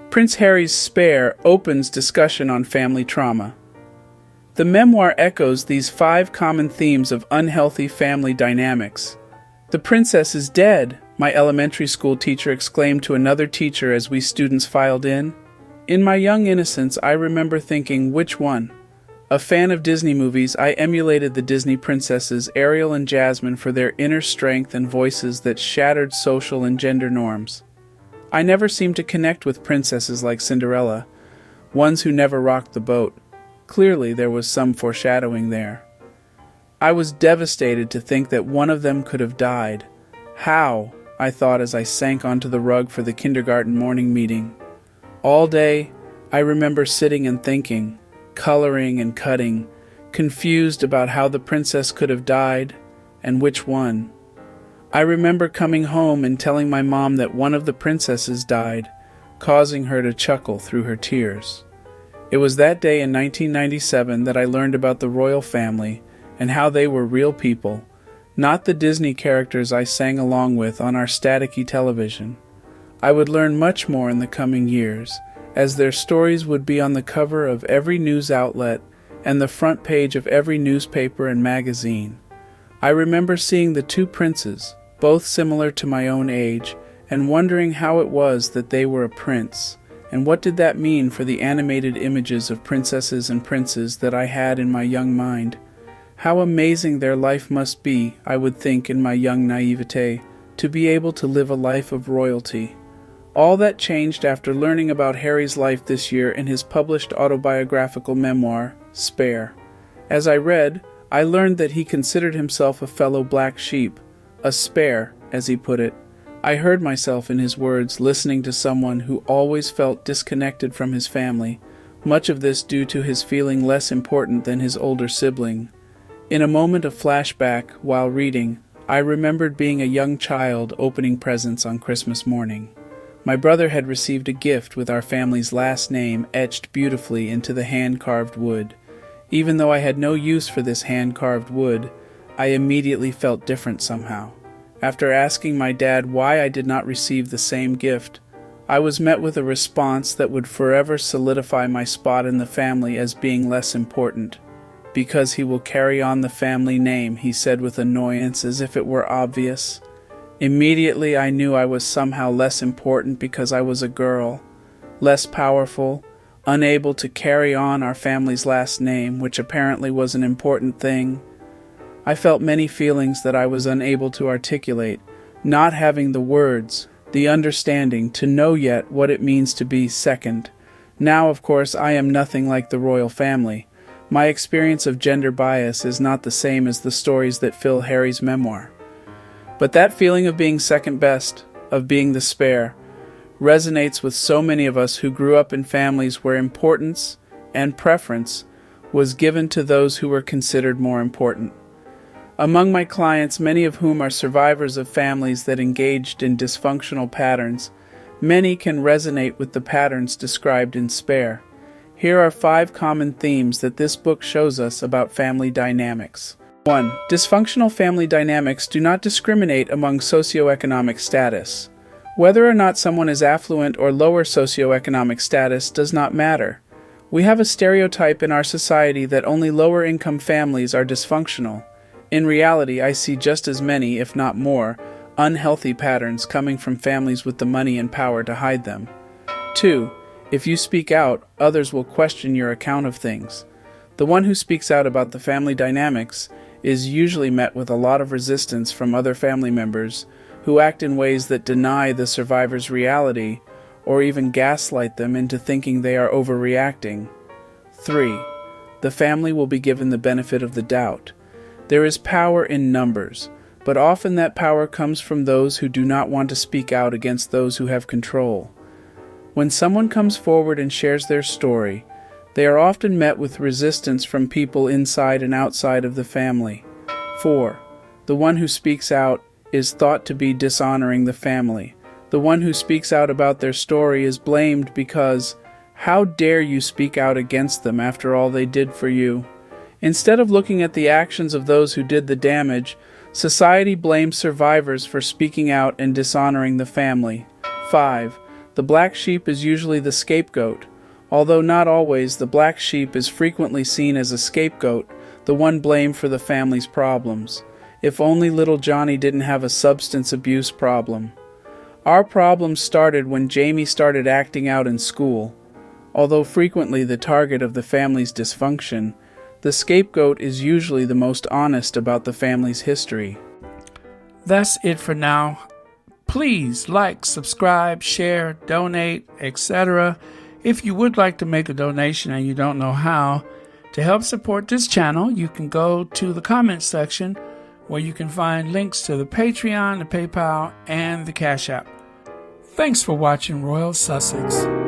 Prince Harry's Spare opens discussion on family trauma. The memoir echoes these 5 common themes of unhealthy family dynamics. "The princess is dead," my elementary school teacher exclaimed to another teacher as we students filed in. In my young innocence, I remember thinking, which one? A fan of Disney movies, I emulated the Disney princesses Ariel and Jasmine for their inner strength and voices that shattered social and gender norms. I never seemed to connect with princesses like Cinderella, ones who never rocked the boat. Clearly, there was some foreshadowing there. I was devastated to think that one of them could have died. How? I thought as I sank onto the rug for the kindergarten morning meeting. All day, I remember sitting and thinking, coloring and cutting, confused about how the princess could have died, and which one. I remember coming home and telling my mom that one of the princesses died, causing her to chuckle through her tears. It was that day in 1997 that I learned about the royal family and how they were real people, not the Disney characters I sang along with on our staticky television. I would learn much more in the coming years, as their stories would be on the cover of every news outlet and the front page of every newspaper and magazine. I remember seeing the 2 princes, both similar to my own age, and wondering how it was that they were a prince, and what did that mean for the animated images of princesses and princes that I had in my young mind. How amazing their life must be, I would think in my young naivete, to be able to live a life of royalty. All that changed after learning about Harry's life this year in his published autobiographical memoir, Spare. As I read, I learned that he considered himself a fellow black sheep, a spare, as he put it. I heard myself in his words, listening to someone who always felt disconnected from his family, much of this due to his feeling less important than his older sibling. In a moment of flashback, while reading, I remembered being a young child opening presents on Christmas morning. My brother had received a gift with our family's last name etched beautifully into the hand-carved wood. Even though I had no use for this hand-carved wood, I immediately felt different somehow. After asking my dad why I did not receive the same gift, I was met with a response that would forever solidify my spot in the family as being less important. "Because he will carry on the family name," he said with annoyance as if it were obvious. Immediately I knew I was somehow less important because I was a girl, less powerful, unable to carry on our family's last name, which apparently was an important thing. I felt many feelings that I was unable to articulate, not having the words, the understanding, to know yet what it means to be second. Now, of course, I am nothing like the royal family. My experience of gender bias is not the same as the stories that fill Harry's memoir. But that feeling of being second best, of being the spare, resonates with so many of us who grew up in families where importance and preference was given to those who were considered more important. Among my clients, many of whom are survivors of families that engaged in dysfunctional patterns, many can resonate with the patterns described in Spare. Here are 5 common themes that this book shows us about family dynamics. 1. Dysfunctional family dynamics do not discriminate among socioeconomic status. Whether or not someone is affluent or lower socioeconomic status does not matter. We have a stereotype in our society that only lower-income families are dysfunctional. In reality, I see just as many, if not more, unhealthy patterns coming from families with the money and power to hide them. 2. If you speak out, others will question your account of things. The one who speaks out about the family dynamics is usually met with a lot of resistance from other family members who act in ways that deny the survivor's reality or even gaslight them into thinking they are overreacting. 3. The family will be given the benefit of the doubt. There is power in numbers, but often that power comes from those who do not want to speak out against those who have control. When someone comes forward and shares their story, they are often met with resistance from people inside and outside of the family. 4. The one who speaks out is thought to be dishonoring the family. The one who speaks out about their story is blamed because, how dare you speak out against them after all they did for you? Instead of looking at the actions of those who did the damage, society blames survivors for speaking out and dishonoring the family. 5. The black sheep is usually the scapegoat. Although not always, the black sheep is frequently seen as a scapegoat, the one blamed for the family's problems. If only little Johnny didn't have a substance abuse problem. Our problems started when Jamie started acting out in school. Although frequently the target of the family's dysfunction, the scapegoat is usually the most honest about the family's history. That's it for now. Please like, subscribe, share, donate, etc. If you would like to make a donation and you don't know how, to help support this channel, you can go to the comments section where you can find links to the Patreon, the PayPal, and the Cash App. Thanks for watching Royal Sussex.